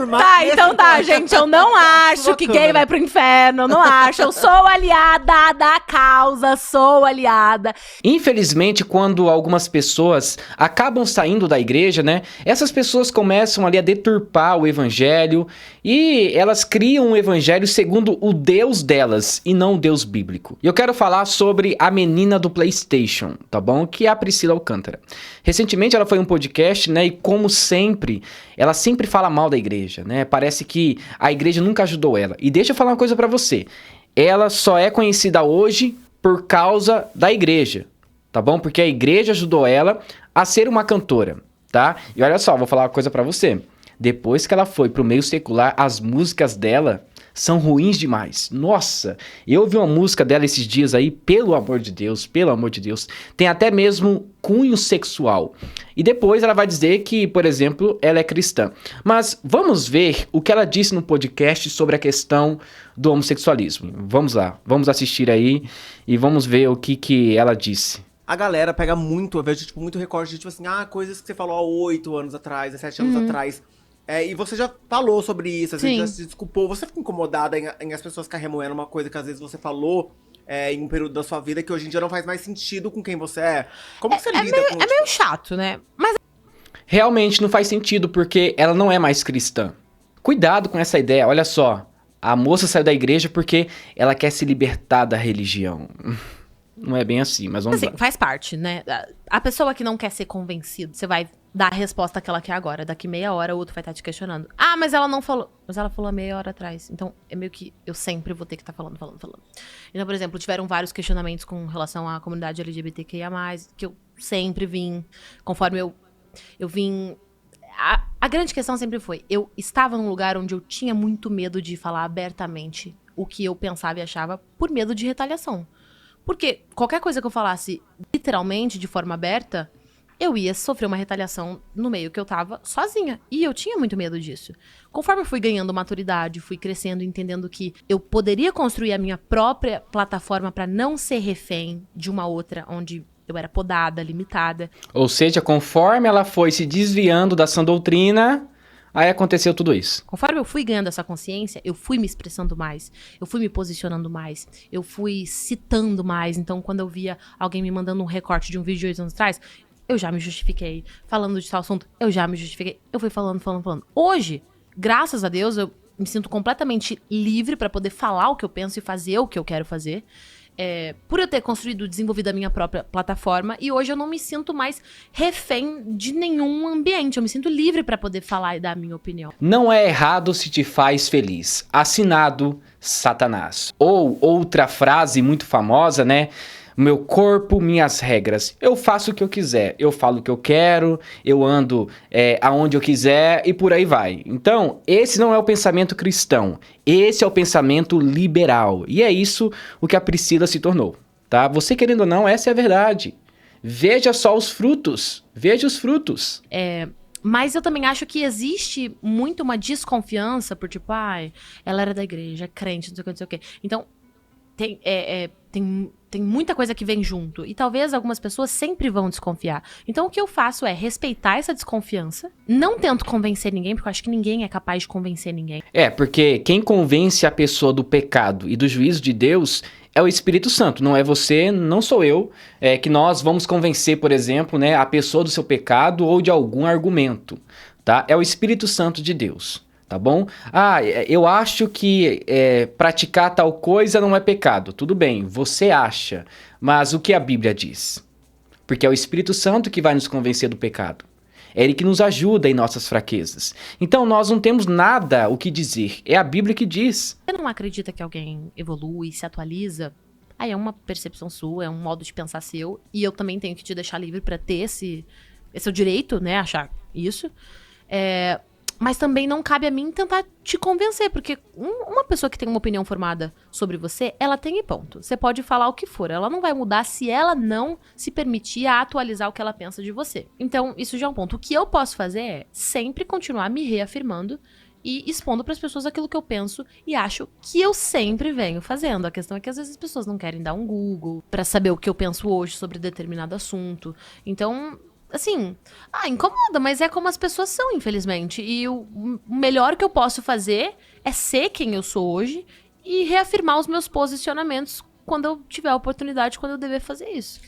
Tá, então tá, gente. Eu não acho que gay vai pro inferno. Eu não acho. Eu sou aliada da causa. Sou aliada. Infelizmente, quando algumas pessoas acabam saindo da igreja, né? Essas pessoas começam ali a deturpar o evangelho e elas criam um evangelho segundo o Deus delas e não o Deus bíblico. E eu quero falar sobre a menina do PlayStation, tá bom? Que é a Priscila Alcântara. Recentemente ela foi em um podcast, né? E como sempre, ela sempre fala mal da igreja, né? Parece que a igreja nunca ajudou ela. E deixa eu falar uma coisa pra você. Ela só é conhecida hoje por causa da igreja, tá bom? Porque a igreja ajudou ela a ser uma cantora, tá? E olha só, vou falar uma coisa pra você. Depois que ela foi pro meio secular, as músicas dela são ruins demais. Nossa, eu ouvi uma música dela esses dias aí, pelo amor de Deus, tem até mesmo cunho sexual. E depois ela vai dizer que, por exemplo, ela é cristã. Mas vamos ver o que ela disse no podcast sobre a questão do homossexualismo. Vamos lá, vamos assistir aí e vamos ver o que ela disse. A galera pega muito, eu vejo tipo, muito recorte de tipo assim, coisas que você falou há 8 anos atrás, há 7 anos atrás. E você já falou sobre isso, às vezes já se desculpou. Você fica incomodada em as pessoas ficarem remoendo uma coisa que às vezes você falou em um período da sua vida que hoje em dia não faz mais sentido com quem você é? Como que você lida com isso? É meio chato, né? Mas Realmente não faz sentido porque ela não é mais cristã. Cuidado com essa ideia, olha só. A moça saiu da igreja porque ela quer se libertar da religião. Não é bem assim, mas vamos lá. faz parte, né? A pessoa que não quer ser convencido, você vai dar a resposta que ela quer agora. Daqui meia hora, o outro vai estar te questionando. Mas ela não falou. Mas ela falou há meia hora atrás. Então, é meio que eu sempre vou ter que estar falando. Então, por exemplo, tiveram vários questionamentos com relação à comunidade LGBTQIA+, que eu sempre vim, conforme eu vim... A grande questão sempre foi, eu estava num lugar onde eu tinha muito medo de falar abertamente o que eu pensava e achava por medo de retaliação. Porque qualquer coisa que eu falasse literalmente, de forma aberta, eu ia sofrer uma retaliação no meio que eu tava sozinha. E eu tinha muito medo disso. Conforme eu fui ganhando maturidade, fui crescendo, entendendo que eu poderia construir a minha própria plataforma pra não ser refém de uma outra, onde eu era podada, limitada. Ou seja, conforme ela foi se desviando da sã doutrina, aí aconteceu tudo isso. Conforme eu fui ganhando essa consciência, eu fui me expressando mais, eu fui me posicionando mais, eu fui citando mais. Então, quando eu via alguém me mandando um recorte de um vídeo de 8 anos atrás, eu já me justifiquei. Falando de tal assunto, eu já me justifiquei. Eu fui falando. Hoje, graças a Deus, eu me sinto completamente livre pra poder falar o que eu penso e fazer o que eu quero fazer. Por eu ter construído e desenvolvido a minha própria plataforma, e hoje eu não me sinto mais refém de nenhum ambiente. Eu me sinto livre pra poder falar e dar a minha opinião. Não é errado se te faz feliz. Assinado Satanás. Ou outra frase muito famosa, né? Meu corpo, minhas regras. Eu faço o que eu quiser. Eu falo o que eu quero. Eu ando aonde eu quiser e por aí vai. Então, esse não é o pensamento cristão. Esse é o pensamento liberal. E é isso o que a Priscila se tornou, tá? Você querendo ou não, essa é a verdade. Veja só os frutos. Veja os frutos. Mas eu também acho que existe muito uma desconfiança por tipo, ela era da igreja, é crente, não sei o que. Então, tem muita coisa que vem junto. E talvez algumas pessoas sempre vão desconfiar. Então o que eu faço é respeitar essa desconfiança. Não tento convencer ninguém, porque eu acho que ninguém é capaz de convencer ninguém. Porque quem convence a pessoa do pecado e do juízo de Deus é o Espírito Santo. Não é você, não sou eu, que nós vamos convencer, por exemplo, né, a pessoa do seu pecado ou de algum argumento, tá? É o Espírito Santo de Deus. Tá bom? Eu acho que praticar tal coisa não é pecado. Tudo bem, você acha. Mas o que a Bíblia diz? Porque é o Espírito Santo que vai nos convencer do pecado. É Ele que nos ajuda em nossas fraquezas. Então nós não temos nada o que dizer. É a Bíblia que diz. Você não acredita que alguém evolui, se atualiza? É uma percepção sua, é um modo de pensar seu. E eu também tenho que te deixar livre pra ter esse seu direito, né? Achar isso. Mas também não cabe a mim tentar te convencer, porque uma pessoa que tem uma opinião formada sobre você, ela tem e ponto. Você pode falar o que for, ela não vai mudar se ela não se permitir a atualizar o que ela pensa de você. Então, isso já é um ponto. O que eu posso fazer é sempre continuar me reafirmando e expondo para as pessoas aquilo que eu penso e acho que eu sempre venho fazendo. A questão é que às vezes as pessoas não querem dar um Google para saber o que eu penso hoje sobre determinado assunto. Então, assim, incomoda, mas é como as pessoas são, infelizmente. E o melhor que eu posso fazer é ser quem eu sou hoje e reafirmar os meus posicionamentos quando eu tiver a oportunidade, quando eu dever fazer isso.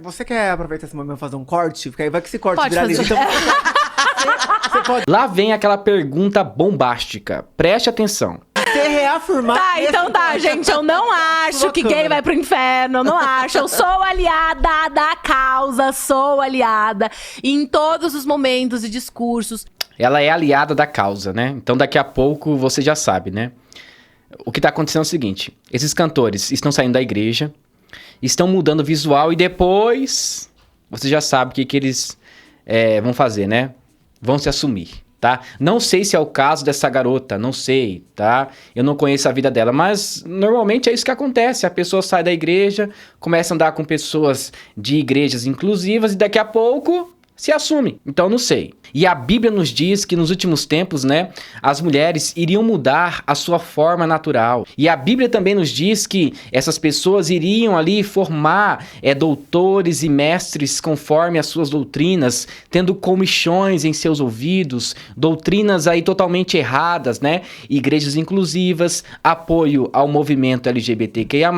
Você quer aproveitar esse momento e fazer um corte? Porque aí vai que esse corte Pode viraliza. fazer. Então, você pode Lá vem aquela pergunta bombástica. Preste atenção. ser reafirmar. Tá, então tá, gente. Eu não acho que gay vai pro inferno. Eu não acho. Eu sou aliada da causa. Sou aliada em todos os momentos e discursos. Ela é aliada da causa, né? Então daqui a pouco você já sabe, né? O que tá acontecendo é o seguinte. Esses cantores estão saindo da igreja, estão mudando o visual e depois você já sabe o que eles vão fazer, né? Vão se assumir, tá? Não sei se é o caso dessa garota, não sei, tá? Eu não conheço a vida dela, mas normalmente é isso que acontece. A pessoa sai da igreja, começa a andar com pessoas de igrejas inclusivas e daqui a pouco se assume. Então não sei. E a Bíblia nos diz que nos últimos tempos, né, as mulheres iriam mudar a sua forma natural. E a Bíblia também nos diz que essas pessoas iriam ali formar doutores e mestres conforme as suas doutrinas, tendo comichões em seus ouvidos, doutrinas aí totalmente erradas, né? Igrejas inclusivas, apoio ao movimento LGBTQIA+,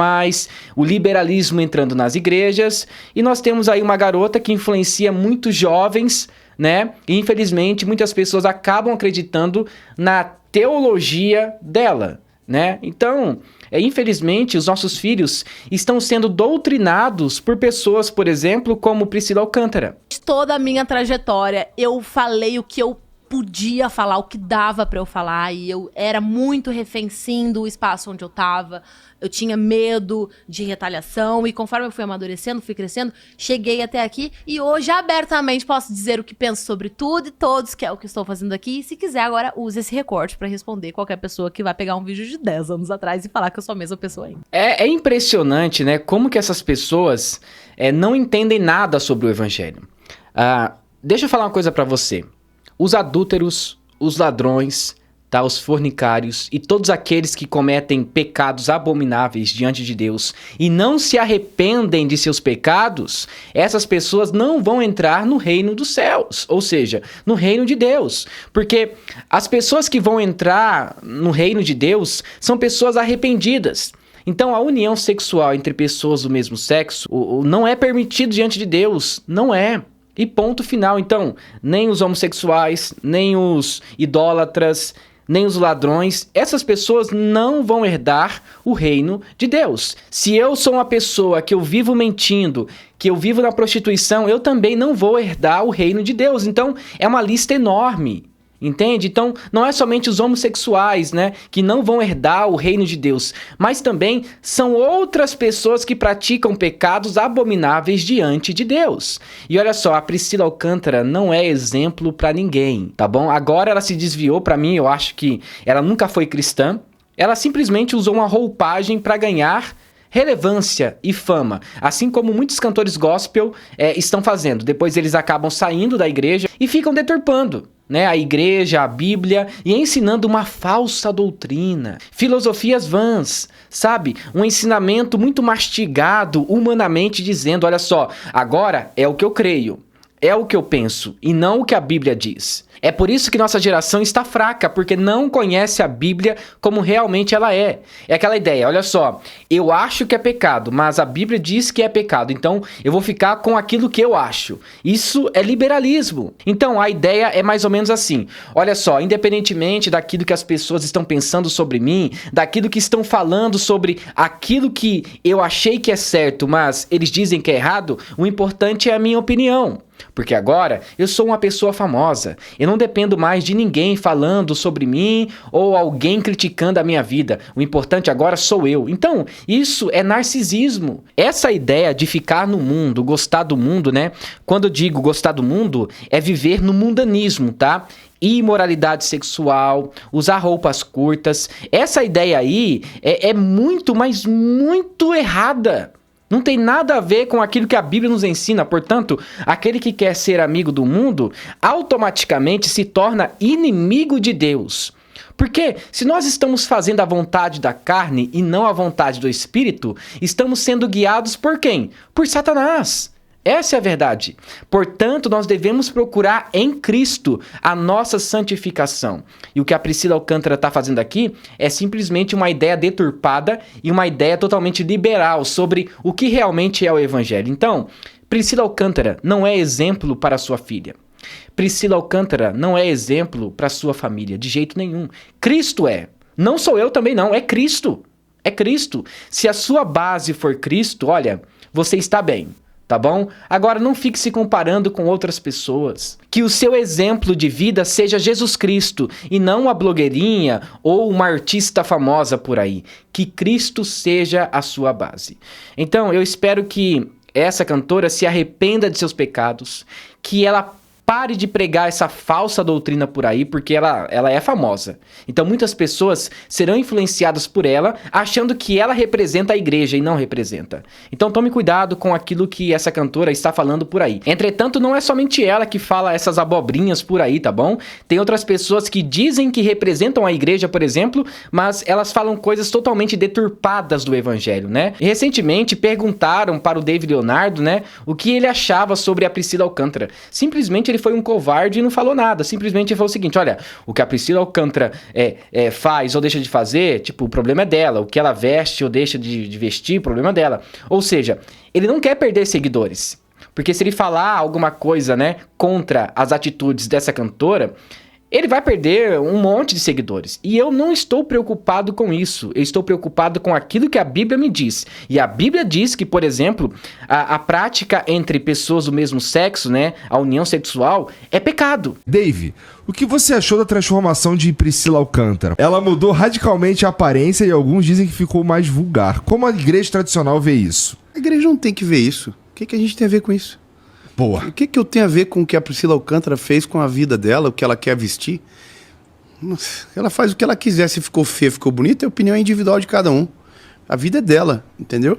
o liberalismo entrando nas igrejas. E nós temos aí uma garota que influencia muitos jovens, né? E infelizmente muitas pessoas acabam acreditando na teologia dela, né? Então, infelizmente, os nossos filhos estão sendo doutrinados por pessoas, por exemplo, como Priscila Alcântara. Toda a minha trajetória, eu falei o que eu podia falar, o que dava pra eu falar, e eu era muito refém, sim, do espaço onde eu tava. Eu tinha medo de retaliação, e conforme eu fui amadurecendo, fui crescendo, cheguei até aqui, e hoje abertamente posso dizer o que penso sobre tudo e todos, que é o que estou fazendo aqui, e se quiser agora use esse recorte pra responder qualquer pessoa que vai pegar um vídeo de 10 anos atrás e falar que eu sou a mesma pessoa ainda. É impressionante, né, como que essas pessoas não entendem nada sobre o evangelho. Deixa eu falar uma coisa pra você. Os adúlteros, os ladrões, tá, os fornicários e todos aqueles que cometem pecados abomináveis diante de Deus e não se arrependem de seus pecados, essas pessoas não vão entrar no reino dos céus, ou seja, no reino de Deus. Porque as pessoas que vão entrar no reino de Deus são pessoas arrependidas. Então a união sexual entre pessoas do mesmo sexo não é permitido diante de Deus, não é. E ponto final. Então, nem os homossexuais, nem os idólatras, nem os ladrões, essas pessoas não vão herdar o reino de Deus. Se eu sou uma pessoa que eu vivo mentindo, que eu vivo na prostituição, eu também não vou herdar o reino de Deus. Então, é uma lista enorme. Entende? Então, não é somente os homossexuais, né, que não vão herdar o reino de Deus, mas também são outras pessoas que praticam pecados abomináveis diante de Deus. E olha só, a Priscila Alcântara não é exemplo pra ninguém, tá bom? Agora ela se desviou, pra mim, eu acho que ela nunca foi cristã. Ela simplesmente usou uma roupagem pra ganhar relevância e fama, assim como muitos cantores gospel estão fazendo. Depois eles acabam saindo da igreja e ficam deturpando, né, a igreja, a Bíblia, e ensinando uma falsa doutrina, filosofias vãs, sabe? Um ensinamento muito mastigado humanamente, dizendo, olha só, agora é o que eu creio, é o que eu penso, e não o que a Bíblia diz. É por isso que nossa geração está fraca, porque não conhece a Bíblia como realmente ela é. É aquela ideia, olha só, eu acho que é pecado, mas a Bíblia diz que é pecado, então eu vou ficar com aquilo que eu acho. Isso é liberalismo. Então a ideia é mais ou menos assim, olha só, independentemente daquilo que as pessoas estão pensando sobre mim, daquilo que estão falando sobre aquilo que eu achei que é certo, mas eles dizem que é errado, o importante é a minha opinião. Porque agora eu sou uma pessoa famosa, eu não dependo mais de ninguém falando sobre mim ou alguém criticando a minha vida. O importante agora sou eu. Então, isso é narcisismo. Essa ideia de ficar no mundo, gostar do mundo, né? Quando eu digo gostar do mundo, é viver no mundanismo, tá? Imoralidade sexual, usar roupas curtas. Essa ideia aí é muito, mas muito errada. Não tem nada a ver com aquilo que a Bíblia nos ensina. Portanto, aquele que quer ser amigo do mundo, automaticamente se torna inimigo de Deus. Porque se nós estamos fazendo a vontade da carne e não a vontade do Espírito, estamos sendo guiados por quem? Por Satanás. Essa é a verdade. Portanto, nós devemos procurar em Cristo a nossa santificação. E o que a Priscila Alcântara está fazendo aqui é simplesmente uma ideia deturpada e uma ideia totalmente liberal sobre o que realmente é o Evangelho. Então, Priscila Alcântara não é exemplo para sua filha. Priscila Alcântara não é exemplo para sua família, de jeito nenhum. Cristo é. Não sou eu também não, é Cristo. É Cristo. Se a sua base for Cristo, olha, você está bem. Tá bom? Agora não fique se comparando com outras pessoas. Que o seu exemplo de vida seja Jesus Cristo e não a blogueirinha ou uma artista famosa por aí. Que Cristo seja a sua base. Então, eu espero que essa cantora se arrependa de seus pecados, que ela pare de pregar essa falsa doutrina por aí, porque ela é famosa. Então muitas pessoas serão influenciadas por ela, achando que ela representa a igreja e não representa. Então tome cuidado com aquilo que essa cantora está falando por aí. Entretanto, não é somente ela que fala essas abobrinhas por aí, tá bom? Tem outras pessoas que dizem que representam a igreja, por exemplo, mas elas falam coisas totalmente deturpadas do evangelho, né? E recentemente perguntaram para o David Leonardo, né, o que ele achava sobre a Priscila Alcântara. Simplesmente ele foi um covarde e não falou nada. Simplesmente ele falou o seguinte: olha, o que a Priscila Alcântara faz ou deixa de fazer, tipo, o problema é dela. O que ela veste ou deixa de vestir, o problema é dela. Ou seja, ele não quer perder seguidores. Porque se ele falar alguma coisa, né, contra as atitudes dessa cantora, ele vai perder um monte de seguidores. E eu não estou preocupado com isso. Eu estou preocupado com aquilo que a Bíblia me diz. E a Bíblia diz que, por exemplo, a prática entre pessoas do mesmo sexo, né, a união sexual, é pecado. Dave, o que você achou da transformação de Priscila Alcântara? Ela mudou radicalmente a aparência e alguns dizem que ficou mais vulgar. Como a igreja tradicional vê isso? A igreja não tem que ver isso. O que a gente tem a ver com isso? Boa. O que eu tenho a ver com o que a Priscila Alcântara fez com a vida dela, o que ela quer vestir? Ela faz o que ela quiser. Se ficou feia, ficou bonita, a opinião é individual de cada um. A vida é dela, entendeu?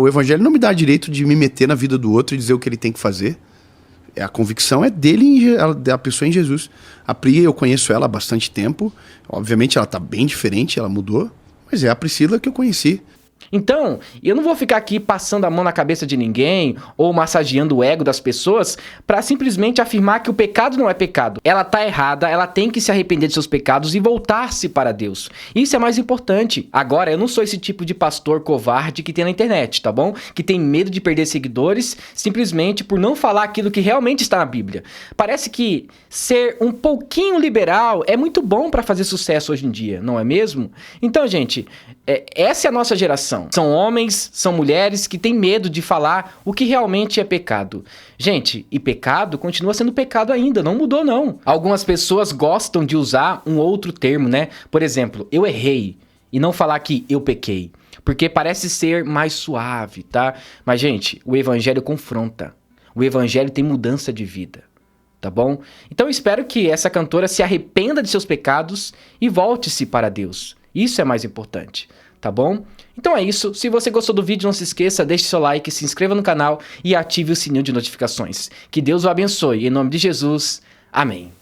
O evangelho não me dá direito de me meter na vida do outro e dizer o que ele tem que fazer. A convicção é dele, da pessoa em Jesus. A Pri, eu conheço ela há bastante tempo. Obviamente ela está bem diferente, ela mudou. Mas é a Priscila que eu conheci. Então, eu não vou ficar aqui passando a mão na cabeça de ninguém ou massageando o ego das pessoas para simplesmente afirmar que o pecado não é pecado. Ela tá errada, ela tem que se arrepender de seus pecados e voltar-se para Deus. Isso é mais importante. Agora, eu não sou esse tipo de pastor covarde que tem na internet, tá bom? Que tem medo de perder seguidores simplesmente por não falar aquilo que realmente está na Bíblia. Parece que ser um pouquinho liberal é muito bom para fazer sucesso hoje em dia, não é mesmo? Então, gente, essa é a nossa geração. São homens, são mulheres que têm medo de falar o que realmente é pecado. Gente, e pecado continua sendo pecado ainda, não mudou não. Algumas pessoas gostam de usar um outro termo, né? Por exemplo, eu errei, e não falar que eu pequei, porque parece ser mais suave, tá? Mas, gente, o evangelho confronta. O evangelho tem mudança de vida, tá bom? Então eu espero que essa cantora se arrependa de seus pecados e volte-se para Deus. Isso é mais importante, tá bom? Então é isso. Se você gostou do vídeo, não se esqueça, deixe seu like, se inscreva no canal e ative o sininho de notificações. Que Deus o abençoe. Em nome de Jesus, amém.